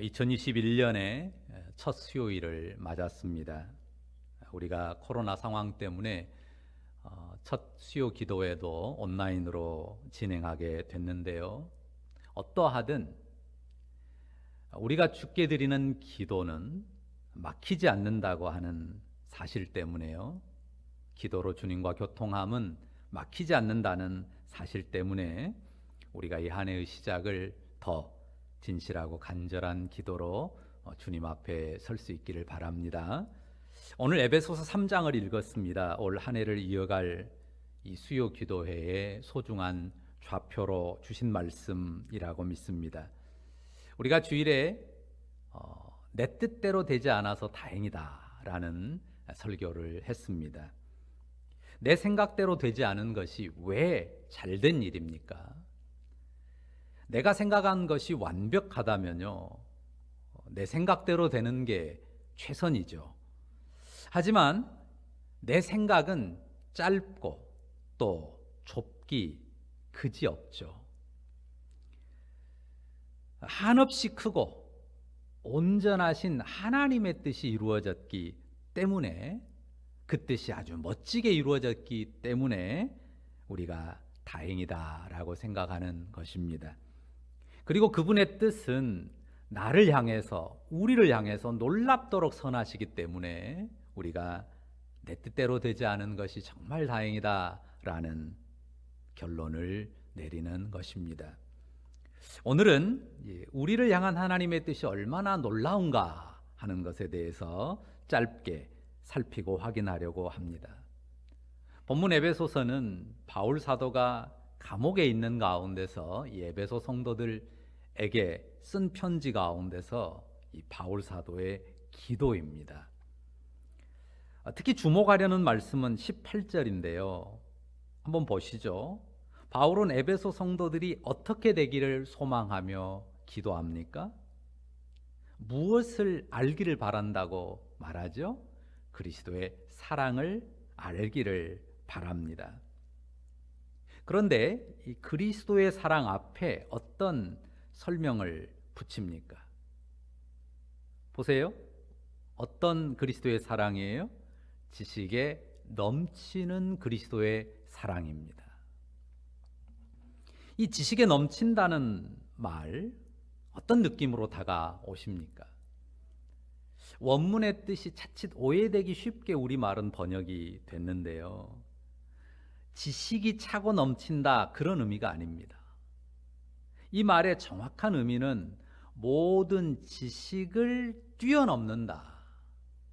2021년에 첫 수요일을 맞았습니다. 우리가 코로나 상황 때문에 첫 수요 기도회도 온라인으로 진행하게 됐는데요. 어떠하든 우리가 주께 드리는 기도는 막히지 않는다고 하는 사실 때문에요. 기도로 주님과 교통함은 막히지 않는다는 사실 때문에 우리가 이 한 해의 시작을 더 진실하고 간절한 기도로 주님 앞에 설 수 있기를 바랍니다. 오늘 에베소서 3장을 읽었습니다. 올 한 해를 이어갈 이 수요 기도회의 소중한 좌표로 주신 말씀이라고 믿습니다. 우리가 주일에 내 뜻대로 되지 않아서 다행이다 라는 설교를 했습니다. 내 생각대로 되지 않은 것이 왜 잘된 일입니까? 내가 생각한 것이 완벽하다면요, 내 생각대로 되는 게 최선이죠. 하지만 내 생각은 짧고 또 좁기 그지없죠. 한없이 크고 온전하신 하나님의 뜻이 이루어졌기 때문에, 그 뜻이 아주 멋지게 이루어졌기 때문에 우리가 다행이다라고 생각하는 것입니다. 그리고 그분의 뜻은 나를 향해서, 우리를 향해서 놀랍도록 선하시기 때문에 우리가 내 뜻대로 되지 않은 것이 정말 다행이다라는 결론을 내리는 것입니다. 오늘은 우리를 향한 하나님의 뜻이 얼마나 놀라운가 하는 것에 대해서 짧게 살피고 확인하려고 합니다. 본문 에베소서는 바울 사도가 감옥에 있는 가운데서 이 에베소 성도들에게 쓴 편지 가운데서 이 바울 사도의 기도입니다. 특히 주목하려는 말씀은 18절인데요. 한번 보시죠. 바울은 에베소 성도들이 어떻게 되기를 소망하며 기도합니까? 무엇을 알기를 바란다고 말하죠? 그리스도의 사랑을 알기를 바랍니다. 그런데 이 그리스도의 사랑 앞에 어떤 설명을 붙입니까? 보세요. 어떤 그리스도의 사랑이에요? 지식에 넘치는 그리스도의 사랑입니다. 이 지식에 넘친다는 말, 어떤 느낌으로 다가오십니까? 원문의 뜻이 자칫 오해되기 쉽게 우리말은 번역이 됐는데요. 지식이 차고 넘친다, 그런 의미가 아닙니다. 이 말의 정확한 의미는 모든 지식을 뛰어넘는다.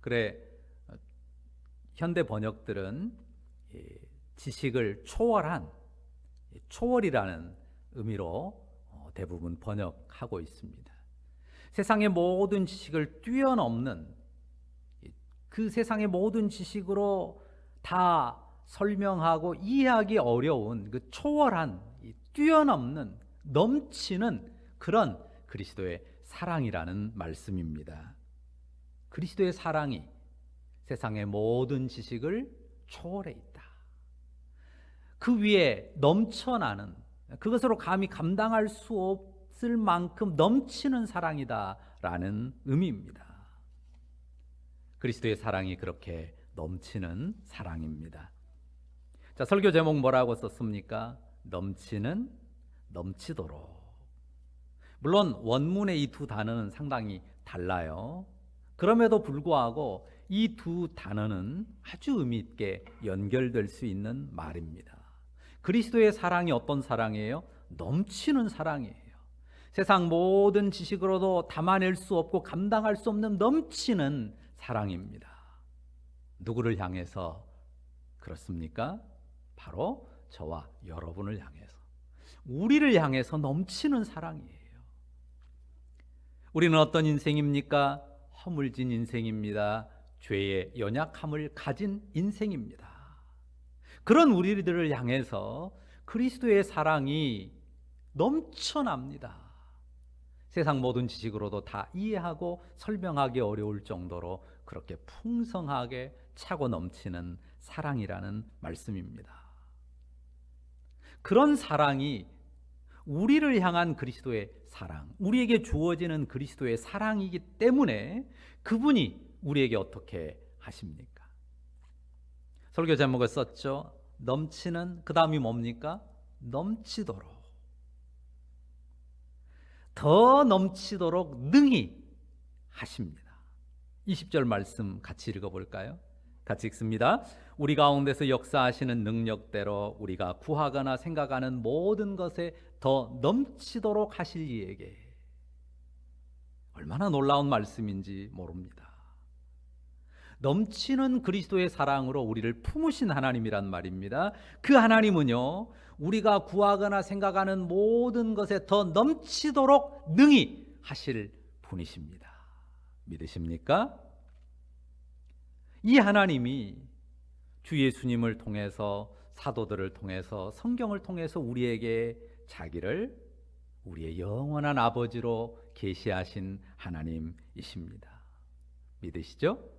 그래, 현대 번역들은 지식을 초월한, 초월이라는 의미로 대부분 번역하고 있습니다. 세상의 모든 지식을 뛰어넘는, 그 세상의 모든 지식으로 다 설명하고 이해하기 어려운 그 초월한, 뛰어넘는, 넘치는 그런 그리스도의 사랑이라는 말씀입니다. 그리스도의 사랑이 세상의 모든 지식을 초월해 있다. 그 위에 넘쳐나는, 그것으로 감히 감당할 수 없을 만큼 넘치는 사랑이다라는 의미입니다. 그리스도의 사랑이 그렇게 넘치는 사랑입니다. 자, 설교 제목 뭐라고 썼습니까? 넘치는, 넘치도록. 물론 원문의 이 두 단어는 상당히 달라요. 그럼에도 불구하고 이 두 단어는 아주 의미 있게 연결될 수 있는 말입니다. 그리스도의 사랑이 어떤 사랑이에요? 넘치는 사랑이에요. 세상 모든 지식으로도 담아낼 수 없고 감당할 수 없는 넘치는 사랑입니다. 누구를 향해서 그렇습니까? 바로 저와 여러분을 향해서, 우리를 향해서 넘치는 사랑이에요. 우리는 어떤 인생입니까? 허물진 인생입니다. 죄의 연약함을 가진 인생입니다. 그런 우리들을 향해서 그리스도의 사랑이 넘쳐납니다. 세상 모든 지식으로도 다 이해하고 설명하기 어려울 정도로 그렇게 풍성하게 차고 넘치는 사랑이라는 말씀입니다. 그런 사랑이 우리를 향한 그리스도의 사랑, 우리에게 주어지는 그리스도의 사랑이기 때문에 그분이 우리에게 어떻게 하십니까? 설교 제목을 썼죠. 넘치는, 그 다음이 뭡니까? 넘치도록. 더 넘치도록 능히 하십니다. 20절 말씀 같이 읽어볼까요? 같이 읽습니다. 우리 가운데서 역사하시는 능력대로 우리가 구하거나 생각하는 모든 것에 더 넘치도록 하실 이에게. 얼마나 놀라운 말씀인지 모릅니다. 넘치는 그리스도의 사랑으로 우리를 품으신 하나님이란 말입니다. 그 하나님은요, 우리가 구하거나 생각하는 모든 것에 더 넘치도록 능히 하실 분이십니다. 믿으십니까? 이 하나님이 주 예수님을 통해서, 사도들을 통해서, 성경을 통해서 우리에게 자기를 우리의 영원한 아버지로 계시하신 하나님이십니다. 믿으시죠?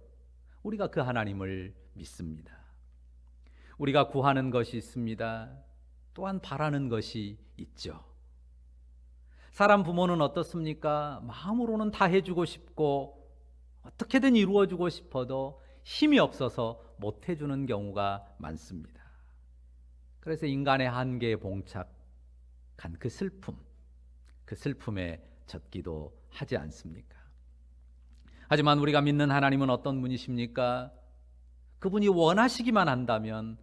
우리가 그 하나님을 믿습니다. 우리가 구하는 것이 있습니다. 또한 바라는 것이 있죠. 사람 부모는 어떻습니까? 마음으로는 다 해주고 싶고 어떻게든 이루어주고 싶어도 힘이 없어서 못 해주는 경우가 많습니다. 그래서 인간의 한계에 봉착한 그 슬픔에 젖기도 하지 않습니까? 하지만 우리가 믿는 하나님은 어떤 분이십니까? 그분이 원하시기만 한다면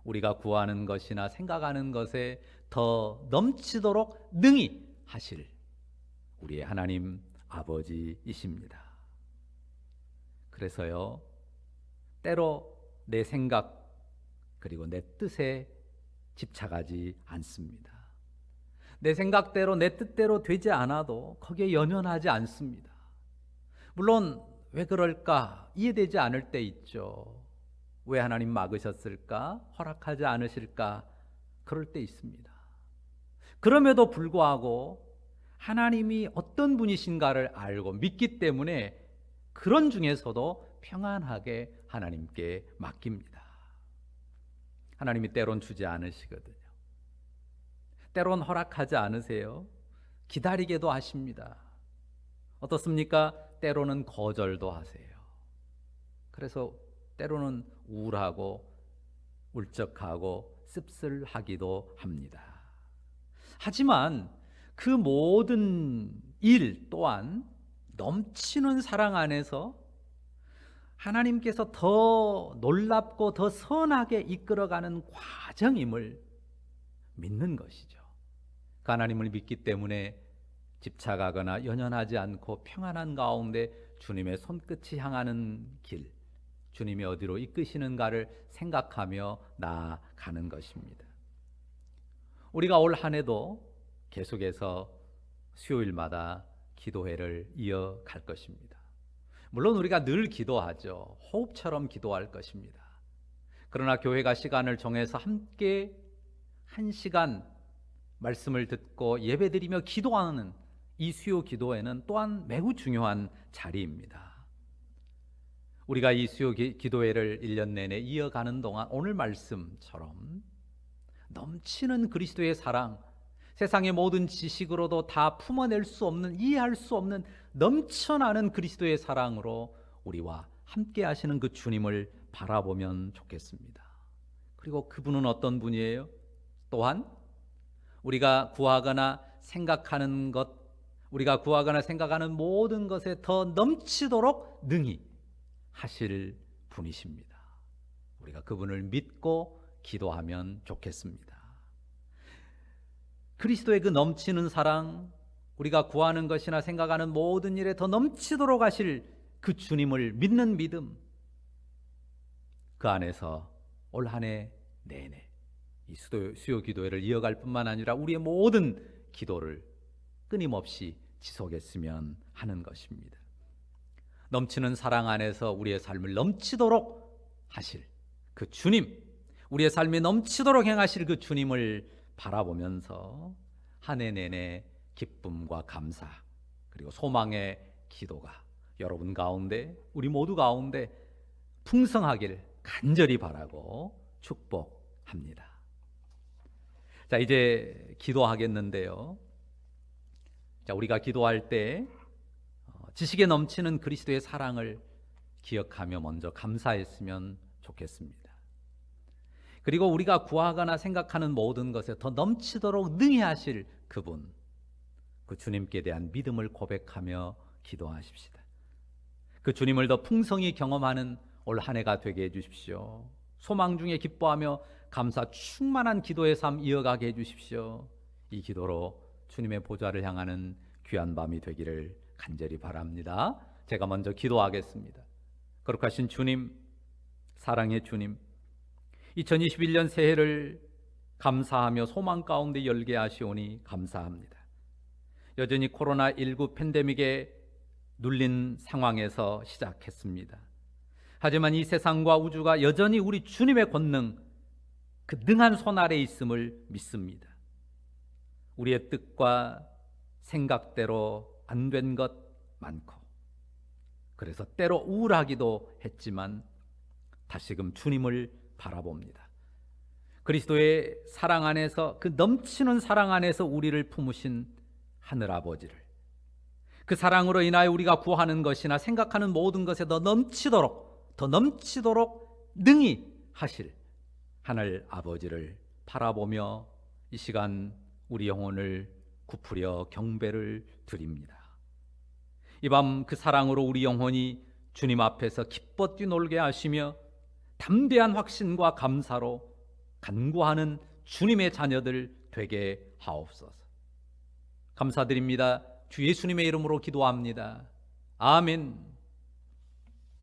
우리가 구하는 것이나 생각하는 것에 더 넘치도록 능히 하실 우리의 하나님 아버지이십니다. 그래서요, 때로 내 생각 그리고 내 뜻에 집착하지 않습니다. 내 생각대로 내 뜻대로 되지 않아도 거기에 연연하지 않습니다. 물론 왜 그럴까 이해되지 않을 때 있죠. 왜 하나님 막으셨을까? 허락하지 않으실까? 그럴 때 있습니다. 그럼에도 불구하고 하나님이 어떤 분이신가를 알고 믿기 때문에 그런 중에서도 평안하게 하나님께 맡깁니다. 하나님이 때론 주지 않으시거든요. 때론 허락하지 않으세요. 기다리게도 하십니다. 어떻습니까? 때로는 거절도 하세요. 그래서 때로는 우울하고 울적하고 씁쓸하기도 합니다. 하지만 그 모든 일 또한 넘치는 사랑 안에서 하나님께서 더 놀랍고 더 선하게 이끌어가는 과정임을 믿는 것이죠. 그 하나님을 믿기 때문에 집착하거나 연연하지 않고 평안한 가운데 주님의 손끝이 향하는 길, 주님이 어디로 이끄시는가를 생각하며 나아가는 것입니다. 우리가 올 한 해도 계속해서 수요일마다 기도회를 이어갈 것입니다. 물론 우리가 늘 기도하죠. 호흡처럼 기도할 것입니다. 그러나 교회가 시간을 정해서 함께 1시간 말씀을 듣고 예배드리며 기도하는 이 수요 기도회는 또한 매우 중요한 자리입니다. 우리가 이 수요 기도회를 1년 내내 이어가는 동안 오늘 말씀처럼 넘치는 그리스도의 사랑, 세상의 모든 지식으로도 다 품어낼 수 없는, 이해할 수 없는 넘쳐나는 그리스도의 사랑으로 우리와 함께 하시는 그 주님을 바라보면 좋겠습니다. 그리고 그분은 어떤 분이에요? 또한 우리가 구하거나 생각하는 것, 우리가 구하거나 생각하는 모든 것에 더 넘치도록 능히 하실 분이십니다. 우리가 그분을 믿고 기도하면 좋겠습니다. 그리스도의 그 넘치는 사랑, 우리가 구하는 것이나 생각하는 모든 일에 더 넘치도록 하실 그 주님을 믿는 믿음, 그 안에서 올 한 해 내내 이 수요 기도회를 이어갈 뿐만 아니라 우리의 모든 기도를 끊임없이 지속했으면 하는 것입니다. 넘치는 사랑 안에서 우리의 삶을 넘치도록 하실 그 주님, 우리의 삶이 넘치도록 행하실 그 주님을 바라보면서 한 해 내내 기쁨과 감사 그리고 소망의 기도가 여러분 가운데, 우리 모두 가운데 풍성하길 간절히 바라고 축복합니다. 자, 이제 기도하겠는데요. 자, 우리가 기도할 때 지식에 넘치는 그리스도의 사랑을 기억하며 먼저 감사했으면 좋겠습니다. 그리고 우리가 구하거나 생각하는 모든 것에 더 넘치도록 능히 하실 그분, 그 주님께 대한 믿음을 고백하며 기도하십시다. 그 주님을 더 풍성히 경험하는 올 한 해가 되게 해주십시오. 소망 중에 기뻐하며 감사 충만한 기도의 삶 이어가게 해주십시오. 이 기도로 주님의 보좌를 향하는 귀한 밤이 되기를 간절히 바랍니다. 제가 먼저 기도하겠습니다. 거룩하신 주님, 사랑의 주님, 2021년 새해를 감사하며 소망 가운데 열게 하시오니 감사합니다. 여전히 코로나19 팬데믹에 눌린 상황에서 시작했습니다. 하지만 이 세상과 우주가 여전히 우리 주님의 권능, 그 능한 손 아래에 있음을 믿습니다. 우리의 뜻과 생각대로 안 된 것 많고, 그래서 때로 우울하기도 했지만 다시금 주님을 바라봅니다. 그리스도의 사랑 안에서, 그 넘치는 사랑 안에서 우리를 품으신 하늘아버지를, 그 사랑으로 인하여 우리가 구하는 것이나 생각하는 모든 것에 더 넘치도록 능히 하실 하늘 아버지를 바라보며 이 시간 우리 영혼을 굽으려 경배를 드립니다. 이 밤 그 사랑으로 우리 영혼이 주님 앞에서 기뻐 뛰놀게 하시며 담대한 확신과 감사로 간구하는 주님의 자녀들 되게 하옵소서. 감사드립니다. 주 예수님의 이름으로 기도합니다. 아멘.